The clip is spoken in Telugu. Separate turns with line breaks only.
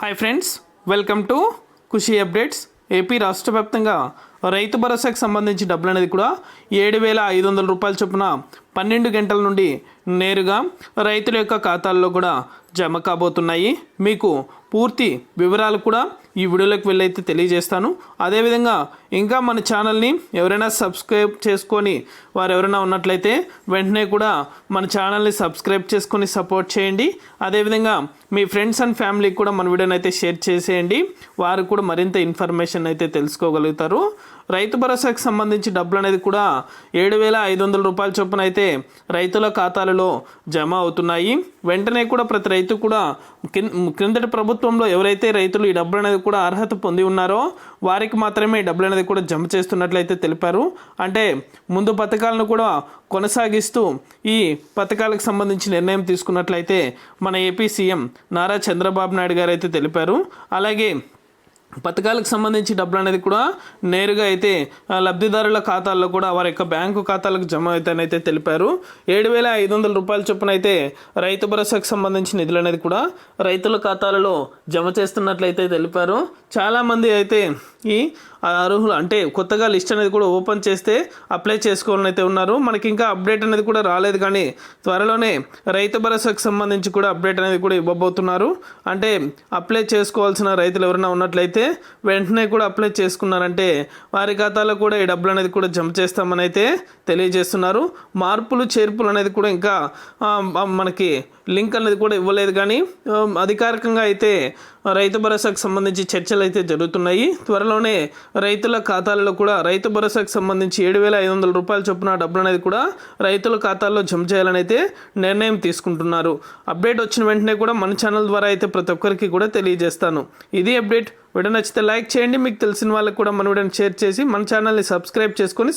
Hi friends, welcome to Khushi updates. AP రాష్ట్ర వ్యాప్తంగా రైతు భరోసాకు సంబంధించి డబ్బులు అనేది కూడా 7,500 రూపాయల చొప్పున 12 గంటల నుండి నేరుగా రైతుల యొక్క ఖాతాల్లో కూడా జమ కాబోతున్నాయి. మీకు పూర్తి వివరాలు కూడా ఈ వీడియోలోకి వెళ్ళైతే తెలియజేస్తాను. అదేవిధంగా ఇంకా మన ఛానల్ని ఎవరైనా సబ్స్క్రైబ్ చేసుకొని వారు ఎవరైనా ఉన్నట్లయితే వెంటనే కూడా మన ఛానల్ని సబ్స్క్రైబ్ చేసుకొని సపోర్ట్ చేయండి. అదేవిధంగా మీ ఫ్రెండ్స్ అండ్ ఫ్యామిలీకి కూడా మన వీడియోని అయితే షేర్ చేసేయండి. వారు కూడా మరింత ఇన్ఫర్మేషన్ అయితే తెలుసుకోగలుగుతారు. రైతు భరోసాకు సంబంధించి డబ్బులు అనేది కూడా 7,500 రూపాయల చొప్పున అయితే రైతుల ఖాతాలలో జమ అవుతున్నాయి. వెంటనే కూడా ప్రతి రైతు కూడా క్రిందటి ప్రభుత్వంలో ఎవరైతే రైతులు ఈ డబ్బులు అనేది కూడా అర్హత పొంది ఉన్నారో వారికి మాత్రమే ఈ డబ్బులు అనేది కూడా జమ చేస్తున్నట్లయితే తెలిపారు. అంటే ముందు పథకాలను కూడా కొనసాగిస్తూ ఈ పథకాలకు సంబంధించి నిర్ణయం తీసుకున్నట్లయితే మన ఏపీ సీఎం నారా చంద్రబాబు నాయుడు గారు అయితే తెలిపారు. అలాగే పథకాలకు సంబంధించి డబ్బులు అనేది కూడా నేరుగా అయితే లబ్ధిదారుల ఖాతాల్లో కూడా వారి యొక్క బ్యాంకు ఖాతాలకు జమ అవుతానైతే తెలిపారు. 7,500 రూపాయల చొప్పున అయితే రైతు భరోసాకు సంబంధించి నిధులు అనేది కూడా రైతుల ఖాతాలలో జమ చేస్తున్నట్లయితే తెలిపారు. చాలామంది అయితే ఈ అర్హులు అంటే కొత్తగా లిస్ట్ అనేది కూడా ఓపెన్ చేస్తే అప్లై చేసుకోవాలని అయితే ఉన్నారు. మనకి ఇంకా అప్డేట్ అనేది కూడా రాలేదు, కానీ త్వరలోనే రైతు భరోసాకు సంబంధించి కూడా అప్డేట్ అనేది కూడా ఇవ్వబోతున్నారు. అంటే అప్లై చేసుకోవాల్సిన రైతులు ఎవరైనా ఉన్నట్లయితే వెంటనే కూడా అప్లై చేసుకున్నారంటే వారి ఖాతాలో కూడా ఈ డబ్బులు అనేది కూడా జమ చేస్తామని అయితే తెలియజేస్తున్నారు. మార్పులు చేర్పులు అనేది కూడా ఇంకా మనకి లింక్ అనేది కూడా ఇవ్వలేదు, కానీ అధికారికంగా అయితే రైతు భరోసాకు సంబంధించి చర్చలు అయితే జరుగుతున్నాయి. త్వరలోనే రైతుల ఖాతాలలో కూడా రైతు భరోసాకు సంబంధించి 7,500 రూపాయల చొప్పున డబ్బులు అనేది కూడా రైతుల ఖాతాల్లో జమ చేయాలని అయితే నిర్ణయం తీసుకుంటున్నారు. అప్డేట్ వచ్చిన వెంటనే కూడా మన ఛానల్ ద్వారా అయితే ప్రతి ఒక్కరికి కూడా తెలియజేస్తాను. ఇది అప్డేట్. వీడియో నచ్చితే లైక్ చేయండి. మీకు తెలిసిన వాళ్ళకి కూడా మన వీడియోని షేర్ చేసి మన ఛానల్ని సబ్స్క్రైబ్ చేసుకొని